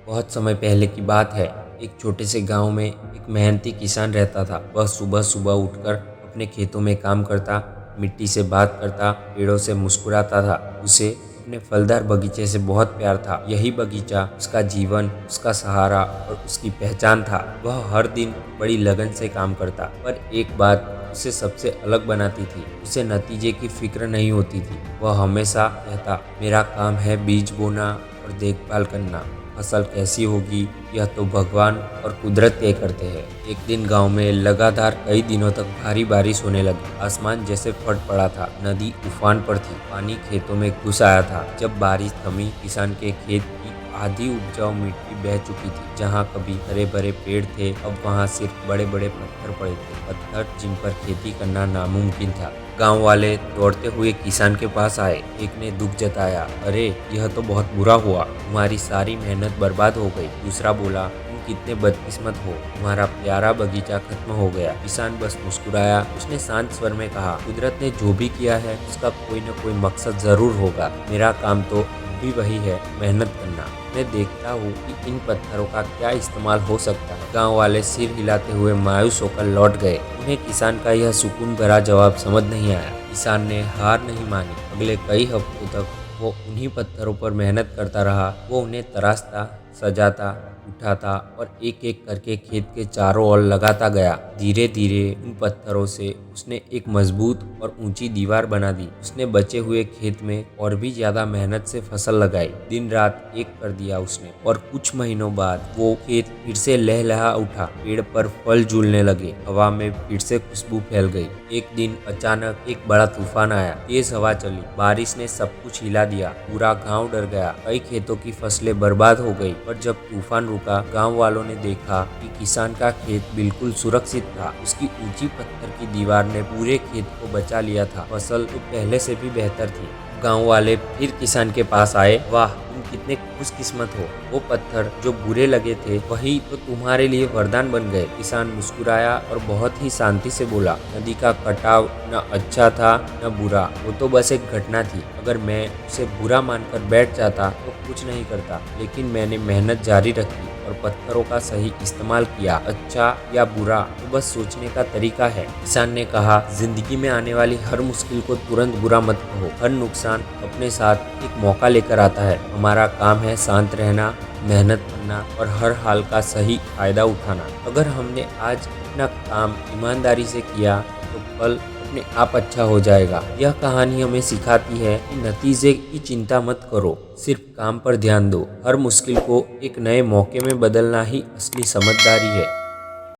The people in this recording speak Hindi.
बहुत समय पहले की बात है। एक छोटे से गांव में एक मेहनती किसान रहता था। वह सुबह सुबह उठकर अपने खेतों में काम करता, मिट्टी से बात करता, पेड़ों से मुस्कुराता था। उसे अपने फलदार बगीचे से बहुत प्यार था। यही बगीचा उसका जीवन, उसका सहारा और उसकी पहचान था। वह हर दिन बड़ी लगन से काम करता, पर एक बात उसे सबसे अलग बनाती थी। उसे नतीजे की फिक्र नहीं होती थी। वह हमेशा कहता, मेरा काम है बीज बोना और देखभाल करना। फसल कैसी होगी यह तो भगवान और कुदरत तय करते हैं। एक दिन गांव में लगातार कई दिनों तक भारी बारिश होने लगी। आसमान जैसे फट पड़ा था, नदी उफान पर थी, पानी खेतों में घुस आया था। जब बारिश थमी, किसान के खेत की आधी उपजाऊ मिट्टी बह चुकी थी। जहाँ कभी हरे भरे पेड़ थे, अब वहाँ सिर्फ बड़े बड़े पत्थर पड़े थे, पत्थर जिन पर खेती करना नामुमकिन था। गांव वाले दौड़ते हुए किसान के पास आए। एक ने दुख जताया, अरे यह तो बहुत बुरा हुआ, तुम्हारी सारी मेहनत बर्बाद हो गई। दूसरा बोला, तुम कितने बदकिस्मत हो, तुम्हारा प्यारा बगीचा खत्म हो गया। किसान बस मुस्कुराया। उसने शांत स्वर में कहा, कुदरत ने जो भी किया है उसका कोई न कोई मकसद जरूर होगा। मेरा काम तो भी वही है, मेहनत करना। मैं देखता हूँ कि इन पत्थरों का क्या इस्तेमाल हो सकता है। गांव वाले सिर हिलाते हुए मायूस होकर लौट गए। उन्हें किसान का यह सुकून भरा जवाब समझ नहीं आया। किसान ने हार नहीं मानी। अगले कई हफ्तों तक वो उन्हीं पत्थरों पर मेहनत करता रहा। वो उन्हें तराशता, सजाता, उठाता और एक एक करके खेत के चारों ओर लगाता गया। धीरे धीरे उन पत्थरों से उसने एक मजबूत और ऊंची दीवार बना दी। उसने बचे हुए खेत में और भी ज्यादा मेहनत से फसल लगाई। दिन रात एक कर दिया उसने, और कुछ महीनों बाद वो खेत फिर से लहलहा उठा। पेड़ पर फल झूलने लगे, हवा में फिर से खुशबू फैल गई। एक दिन अचानक एक बड़ा तूफान आया। तेज हवा चली, बारिश ने सब कुछ हिला दिया। पूरा गांव डर गया। कई खेतों की फसलें बर्बाद हो गई। पर जब तूफान रुका, गांव वालों ने देखा कि किसान का खेत बिल्कुल सुरक्षित था। उसकी ऊंची पत्थर की दीवार ने पूरे खेत को बचा लिया था। फसल तो पहले से भी बेहतर थी। गांव वाले फिर किसान के पास आए। वाह, तुम कितने खुशकिस्मत हो। वो पत्थर जो बुरे लगे थे वही तो तुम्हारे लिए वरदान बन गए। किसान मुस्कुराया और बहुत ही शांति से बोला, नदी का कटाव न अच्छा था न बुरा, वो तो बस एक घटना थी। अगर मैं उसे बुरा मानकर बैठ जाता तो कुछ नहीं करता, लेकिन मैंने मेहनत जारी रखी और पत्थरों का सही इस्तेमाल किया। अच्छा या बुरा तो बस सोचने का तरीका है। किसान ने कहा, जिंदगी में आने वाली हर मुश्किल को तुरंत बुरा मत कहो। हर नुकसान अपने साथ एक मौका लेकर आता है। हमारा काम है शांत रहना, मेहनत करना और हर हाल का सही फायदा उठाना। अगर हमने आज अपना काम ईमानदारी से किया तो कल अपने आप अच्छा हो जाएगा। यह कहानी हमें सिखाती है कि नतीजे की चिंता मत करो, सिर्फ काम पर ध्यान दो। हर मुश्किल को एक नए मौके में बदलना ही असली समझदारी है।